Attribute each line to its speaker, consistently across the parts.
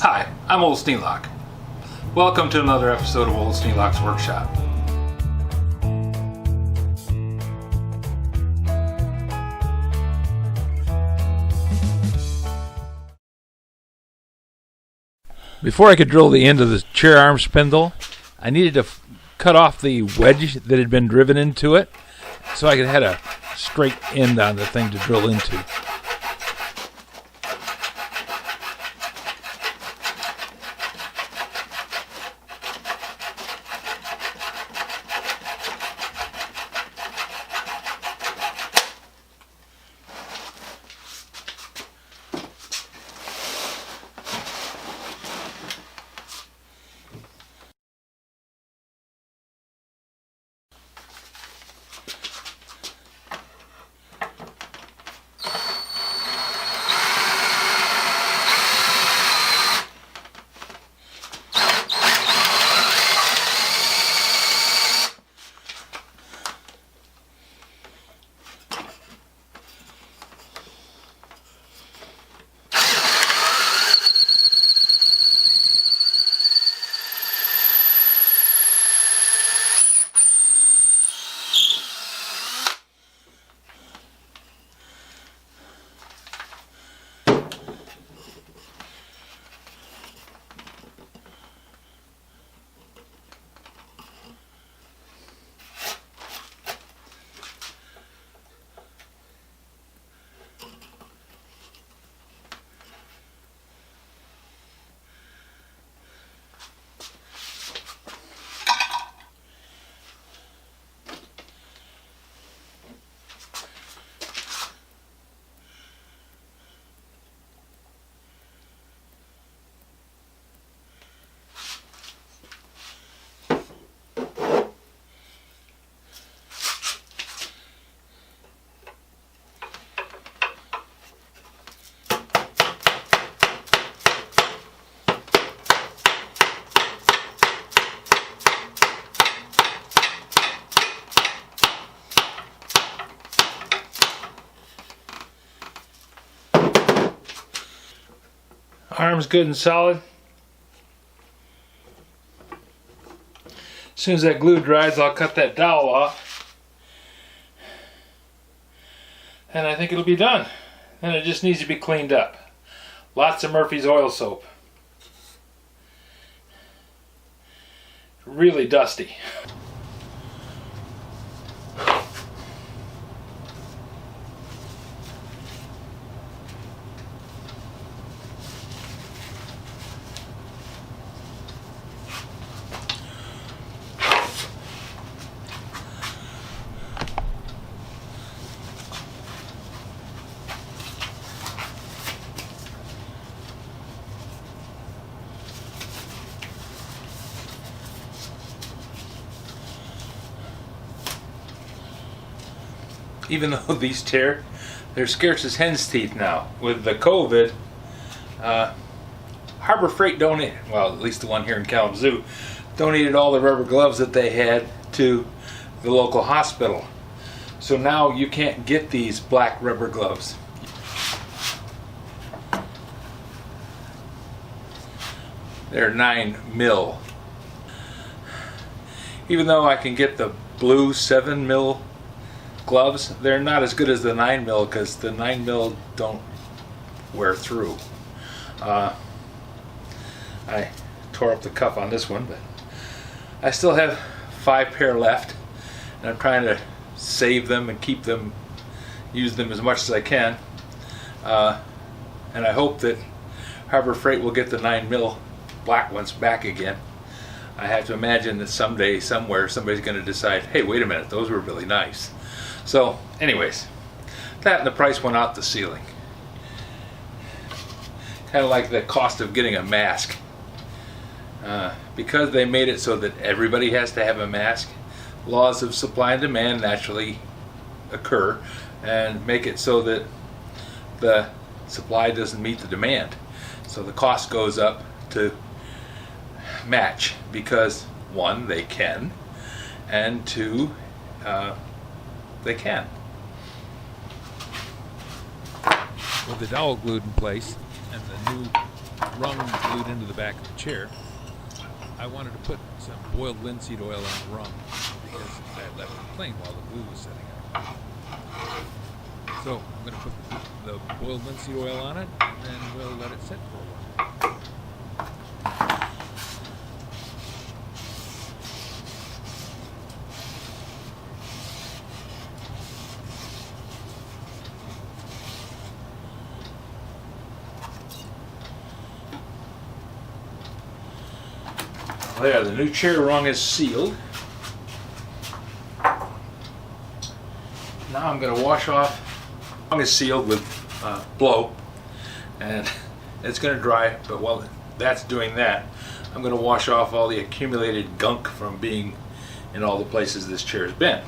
Speaker 1: Hi, I'm Old Sneelock. Welcome to another episode of Old Sneelock's Workshop. Before I could drill the end of the chair arm spindle, I needed to cut off the wedge that had been driven into it so I could have a straight end on the thing to drill into. Arm's good and solid. As soon as that glue dries, I'll cut that dowel off. And I think it'll be done. And it just needs to be cleaned up. Lots of Murphy's oil soap. Really dusty. Even though these tear, they're scarce as hen's teeth now. With the COVID, Harbor Freight donated, well, at least the one here in Kalamazoo, donated all the rubber gloves that they had to the local hospital. So now you can't get these black rubber gloves. They're 9mm. Even though I can get the blue 7mm gloves, they're not as good as the 9mm because the 9mm don't wear through. I tore up the cuff on this one, but I still have 5 pair left, and I'm trying to save them and keep them, use them as much as I can. And I hope that Harbor Freight will get the 9mm black ones back again. I have to imagine that someday, somewhere, somebody's going to decide, hey, wait a minute, those were really nice. So, anyways, that and the price went out the ceiling. Kind of like the cost of getting a mask. Because they made it so that everybody has to have a mask, laws of supply and demand naturally occur and make it so that the supply doesn't meet the demand. So the cost goes up to match because, one, they can, and two, they can. With the dowel glued in place and the new
Speaker 2: rung glued into the back of the chair, I wanted to put some boiled linseed oil on the rung because I had left it plain while the glue was setting up. So I'm going to put the boiled linseed oil on it, and then we'll let it sit for a while.
Speaker 1: There, the new chair rung is sealed. Now I'm going to wash off. The rung is sealed with blow, and it's going to dry. But while that's doing that, I'm going to wash off all the accumulated gunk from being in all the places this chair has been.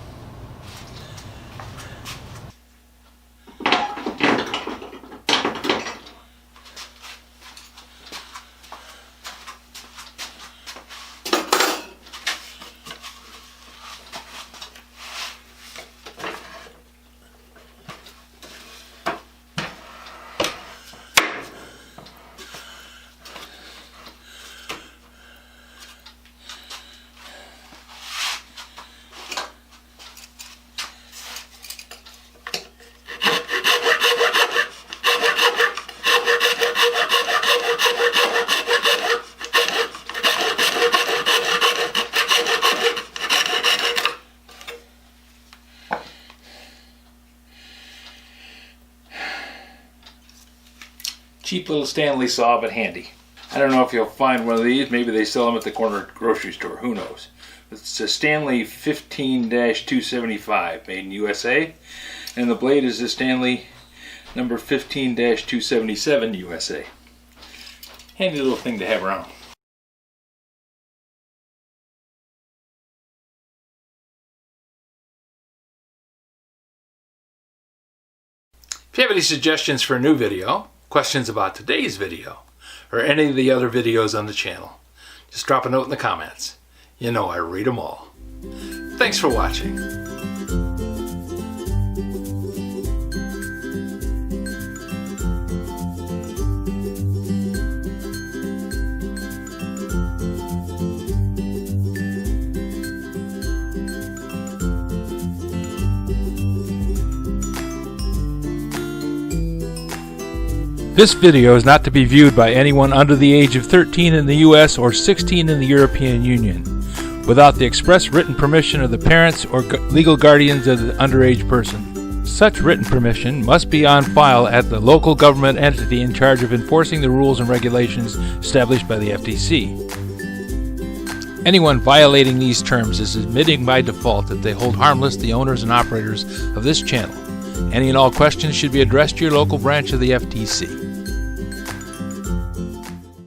Speaker 1: Cheap little Stanley saw, but handy. I don't know if you'll find one of these. Maybe they sell them at the corner grocery store. Who knows? It's a Stanley 15-275 made in USA. And the blade is a Stanley number 15-277 USA. Handy little thing to have around. If you have any suggestions for a new video, questions about today's video, or any of the other videos on the channel, just drop a note in the comments. You know I read them all. Thanks for watching.
Speaker 2: This video is not to be viewed by anyone under the age of 13 in the US or 16 in the European Union, without the express written permission of the parents or legal guardians of the underage person. Such written permission must be on file at the local government entity in charge of enforcing the rules and regulations established by the FTC. Anyone violating these terms is admitting by default that they hold harmless the owners and operators of this channel. Any and all questions should be addressed to your local branch of the FTC.